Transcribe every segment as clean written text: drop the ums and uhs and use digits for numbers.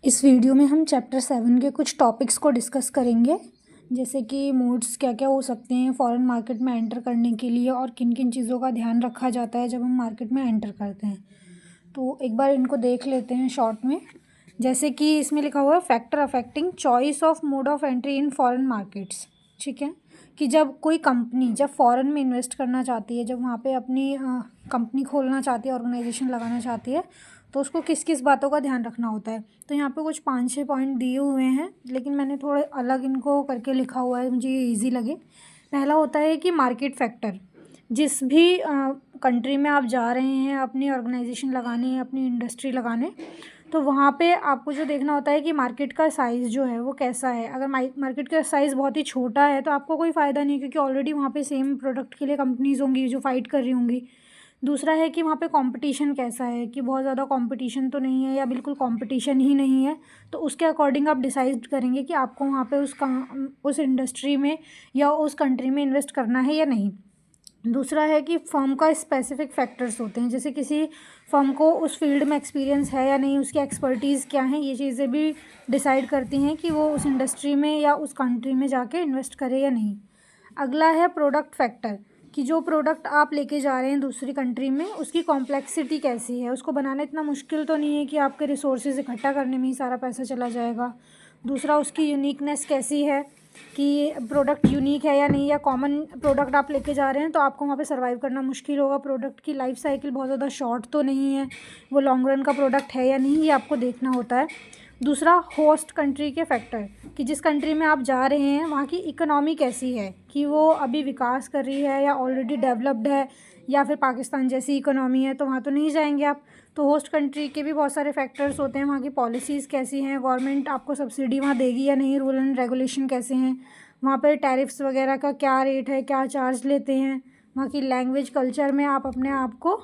इस वीडियो में हम चैप्टर 7 के कुछ टॉपिक्स को डिस्कस करेंगे, जैसे कि मोड्स क्या क्या हो सकते हैं फॉरेन मार्केट में एंटर करने के लिए और किन किन चीज़ों का ध्यान रखा जाता है जब हम मार्केट में एंटर करते हैं। तो एक बार इनको देख लेते हैं शॉर्ट में। जैसे कि इसमें लिखा हुआ है factor affecting choice of mode of entry in foreign markets. ठीक है, कि जब कोई कंपनी जब फॉरेन में इन्वेस्ट करना चाहती है, जब वहाँ पे अपनी कंपनी खोलना चाहती है, ऑर्गेनाइजेशन लगाना चाहती है, तो उसको किस किस बातों का ध्यान रखना होता है। तो यहाँ पे कुछ 5-6 पॉइंट दिए हुए हैं, लेकिन मैंने थोड़े अलग इनको करके लिखा हुआ है, मुझे ये ईजी लगे। पहला होता है कि मार्केट फैक्टर। जिस भी कंट्री में आप जा रहे हैं अपनी ऑर्गेनाइजेशन लगाने, अपनी इंडस्ट्री लगाने, तो वहाँ पे आपको जो देखना होता है कि मार्केट का साइज़ जो है वो कैसा है। अगर मार्केट का साइज़ बहुत ही छोटा है तो आपको कोई फ़ायदा नहीं, क्योंकि ऑलरेडी वहाँ पे सेम प्रोडक्ट के लिए कंपनीज़ होंगी जो फाइट कर रही होंगी। दूसरा है कि वहाँ पे कंपटीशन कैसा है, कि बहुत ज़्यादा कंपटीशन तो नहीं है या बिल्कुल कंपटीशन ही नहीं है। तो उसके अकॉर्डिंग आप डिसाइड करेंगे कि आपको वहाँ पे उस इंडस्ट्री में या उस कंट्री में इन्वेस्ट करना है या नहीं। दूसरा है कि फर्म का स्पेसिफिक फैक्टर्स होते हैं, जैसे किसी फर्म को उस फील्ड में एक्सपीरियंस है या नहीं, उसकी एक्सपर्टीज़ क्या है, ये चीज़ें भी डिसाइड करती हैं कि वो उस इंडस्ट्री में या उस कंट्री में जाके इन्वेस्ट करे या नहीं। अगला है प्रोडक्ट फैक्टर, कि जो प्रोडक्ट आप लेके जा रहे हैं दूसरी कंट्री में, उसकी कॉम्प्लेक्सिटी कैसी है, उसको बनाना इतना मुश्किल तो नहीं है कि आपके रिसोर्सेज इकट्ठा करने में ही सारा पैसा चला जाएगा। दूसरा, उसकी यूनिकनेस कैसी है, कि प्रोडक्ट यूनिक है या नहीं, या कॉमन प्रोडक्ट आप लेके जा रहे हैं तो आपको वहाँ पे सर्वाइव करना मुश्किल होगा। प्रोडक्ट की लाइफ साइकिल बहुत ज़्यादा शॉर्ट तो नहीं है, वो लॉन्ग रन का प्रोडक्ट है या नहीं, ये आपको देखना होता है। दूसरा, होस्ट कंट्री के फैक्टर, कि जिस कंट्री में आप जा रहे हैं वहाँ की इकोनॉमी कैसी है, कि वो अभी विकास कर रही है या ऑलरेडी डेवलप्ड है, या फिर पाकिस्तान जैसी इकोनॉमी है, तो वहाँ तो नहीं जाएंगे आप। तो होस्ट कंट्री के भी बहुत सारे फैक्टर्स होते हैं, वहाँ की पॉलिसीज़ कैसी हैं, गवर्नमेंट आपको सब्सिडी वहाँ देगी या नहीं, रूल एंड रेगुलेशन कैसे हैं, वहाँ पर टैरिफ्स वगैरह का क्या रेट है, क्या चार्ज लेते हैं, वहाँ की लैंग्वेज कल्चर में आप अपने आप को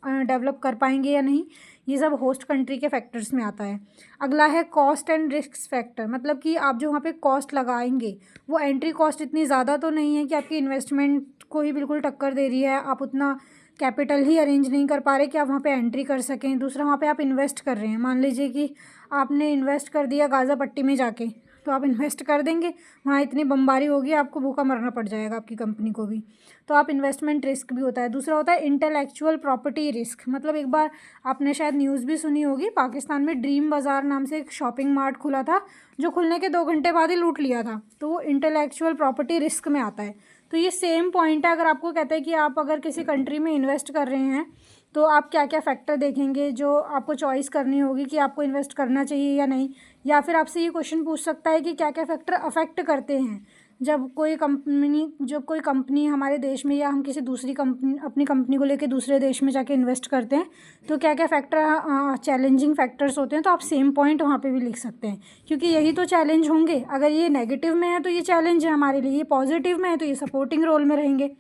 डेवलप कर पाएंगे या नहीं, ये सब होस्ट कंट्री के फैक्टर्स में आता है। अगला है कॉस्ट एंड रिस्क फैक्टर, मतलब कि आप जो वहाँ पे कॉस्ट लगाएंगे वो एंट्री कॉस्ट इतनी ज़्यादा तो नहीं है कि आपकी इन्वेस्टमेंट को ही बिल्कुल टक्कर दे रही है, आप उतना कैपिटल ही अरेंज नहीं कर पा रहे कि आप वहाँ पे एंट्री कर सकें। दूसरा, वहाँ पे आप इन्वेस्ट कर रहे हैं, मान लीजिए कि आपने इन्वेस्ट कर दिया गाज़ा पट्टी में जाके, तो आप इन्वेस्ट कर देंगे, वहाँ इतनी बमबारी होगी आपको भूखा मरना पड़ जाएगा, आपकी कंपनी को भी। तो आप इन्वेस्टमेंट रिस्क भी होता है। दूसरा होता है इंटेलेक्चुअल प्रॉपर्टी रिस्क, मतलब एक बार आपने शायद न्यूज़ भी सुनी होगी, पाकिस्तान में ड्रीम बाज़ार नाम से एक शॉपिंग मार्ट खुला था, जो खुलने के 2 घंटे बाद ही लूट लिया था, तो वो इंटेलेक्चुअल प्रॉपर्टी रिस्क में आता है। तो ये सेम पॉइंट है, अगर आपको कहते हैं कि आप अगर किसी कंट्री में इन्वेस्ट कर रहे हैं तो आप क्या क्या फैक्टर देखेंगे जो आपको चॉइस करनी होगी कि आपको इन्वेस्ट करना चाहिए या नहीं। या फिर आपसे ये क्वेश्चन पूछ सकता है कि क्या क्या फैक्टर अफेक्ट करते हैं जब कोई कंपनी हमारे देश में, या हम किसी दूसरी कंपनी अपनी कंपनी को लेके दूसरे देश में जाके इन्वेस्ट करते हैं, तो क्या क्या फैक्टर चैलेंजिंग फैक्टर्स होते हैं। तो आप सेम पॉइंट वहाँ पे भी लिख सकते हैं, क्योंकि यही तो चैलेंज होंगे। अगर ये नेगेटिव में है तो ये चैलेंज है हमारे लिए, ये पॉजिटिव में है तो ये सपोर्टिंग रोल में रहेंगे।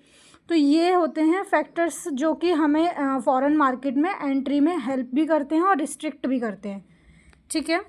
तो ये होते हैं फैक्टर्स जो कि हमें फॉरेन मार्केट में एंट्री में हेल्प भी करते हैं और रिस्ट्रिक्ट भी करते हैं। ठीक है।